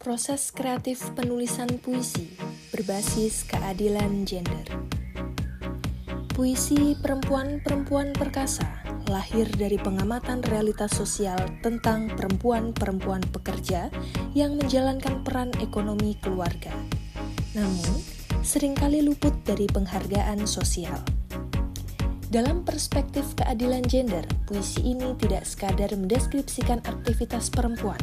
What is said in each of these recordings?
Proses kreatif penulisan puisi berbasis keadilan gender. Puisi perempuan-perempuan perkasa lahir dari pengamatan realitas sosial tentang perempuan-perempuan pekerja yang menjalankan peran ekonomi keluarga. Namun, seringkali luput dari penghargaan sosial. Dalam perspektif keadilan gender, puisi ini tidak sekadar mendeskripsikan aktivitas perempuan,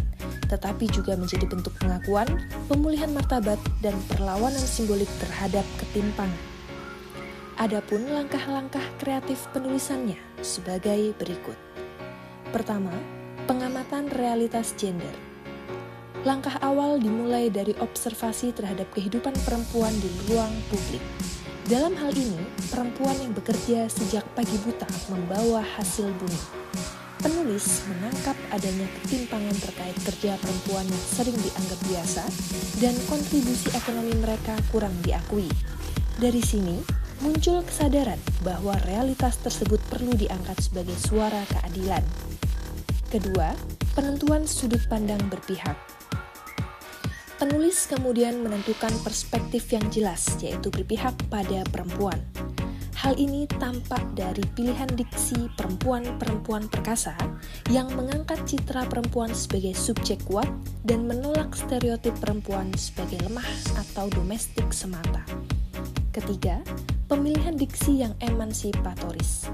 tetapi juga menjadi bentuk pengakuan, pemulihan martabat, dan perlawanan simbolik terhadap ketimpangan. Adapun langkah-langkah kreatif penulisannya sebagai berikut. Pertama, pengamatan realitas gender. Langkah awal dimulai dari observasi terhadap kehidupan perempuan di ruang publik. Dalam hal ini, perempuan yang bekerja sejak pagi buta membawa hasil bumi. Penulis menangkap adanya ketimpangan terkait kerja perempuan yang sering dianggap biasa dan kontribusi ekonomi mereka kurang diakui. Dari sini, muncul kesadaran bahwa realitas tersebut perlu diangkat sebagai suara keadilan. Kedua, penentuan sudut pandang berpihak. Penulis kemudian menentukan perspektif yang jelas, yaitu berpihak pada perempuan. Hal ini tampak dari pilihan diksi perempuan-perempuan perkasa yang mengangkat citra perempuan sebagai subjek kuat dan menolak stereotip perempuan sebagai lemah atau domestik semata. Ketiga, pemilihan diksi yang emansipatoris.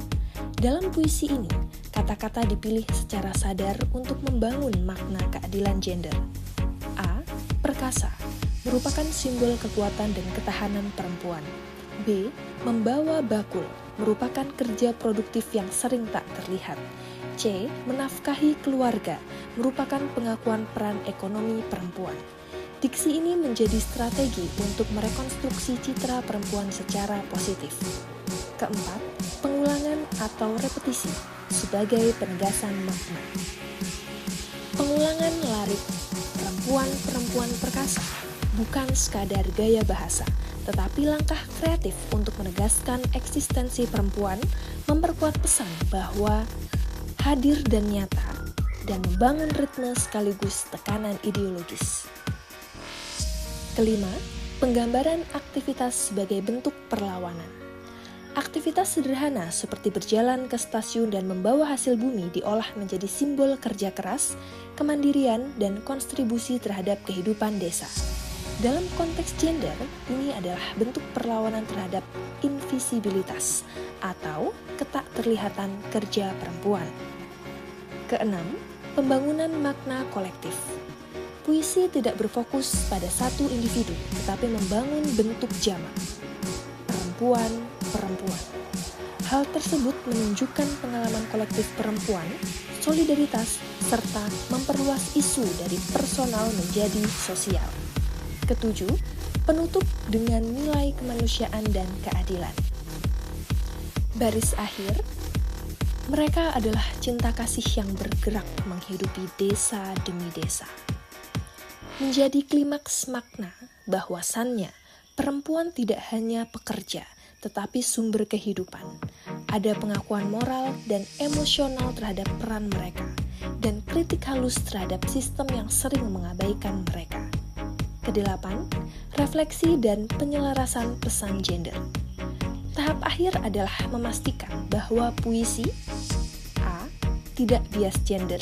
Dalam puisi ini, kata-kata dipilih secara sadar untuk membangun makna keadilan gender. Perkasa merupakan simbol kekuatan dan ketahanan perempuan. B. Membawa bakul merupakan kerja produktif yang sering tak terlihat. C. Menafkahi keluarga merupakan pengakuan peran ekonomi perempuan. Diksi ini menjadi strategi untuk merekonstruksi citra perempuan secara positif. Keempat, pengulangan atau repetisi sebagai penegasan makna. Pengulangan larik perempuan-perempuan perkasa bukan sekadar gaya bahasa, tetapi langkah kreatif untuk menegaskan eksistensi perempuan, memperkuat pesan bahwa hadir dan nyata, dan membangun ritme sekaligus tekanan ideologis. Kelima, penggambaran aktivitas sebagai bentuk perlawanan. Aktivitas sederhana seperti berjalan ke stasiun dan membawa hasil bumi diolah menjadi simbol kerja keras, kemandirian, dan kontribusi terhadap kehidupan desa. Dalam konteks gender, ini adalah bentuk perlawanan terhadap invisibilitas atau ketakterlihatan kerja perempuan. Keenam, pembangunan makna kolektif. Puisi tidak berfokus pada satu individu, tetapi membangun bentuk jamak. Perempuan. Hal tersebut menunjukkan pengalaman kolektif perempuan, solidaritas, serta memperluas isu dari personal menjadi sosial. Ketujuh, penutup dengan nilai kemanusiaan dan keadilan. Baris akhir, mereka adalah cinta kasih yang bergerak menghidupi desa demi desa. Menjadi klimaks makna bahwasannya perempuan tidak hanya pekerja, tetapi sumber kehidupan. Ada pengakuan moral dan emosional terhadap peran mereka, dan kritik halus terhadap sistem yang sering mengabaikan mereka. Kedelapan, refleksi dan penyelarasan pesan gender. Tahap akhir adalah memastikan bahwa puisi A. Tidak bias gender,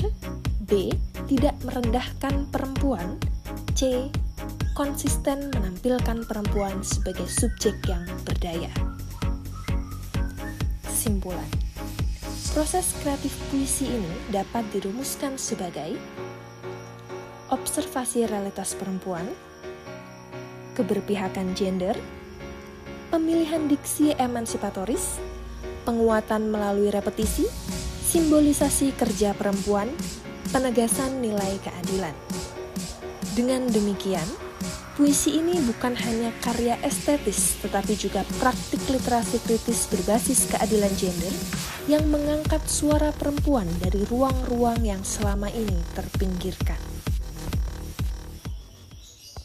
B. Tidak merendahkan perempuan, C. Konsisten menampilkan perempuan sebagai subjek yang berdaya. Kesimpulan, proses kreatif puisi ini dapat dirumuskan sebagai observasi realitas perempuan, keberpihakan gender, pemilihan diksi emansipatoris, penguatan melalui repetisi, simbolisasi kerja perempuan, penegasan nilai keadilan. Dengan demikian, puisi ini bukan hanya karya estetis, tetapi juga praktik literasi kritis berbasis keadilan gender yang mengangkat suara perempuan dari ruang-ruang yang selama ini terpinggirkan.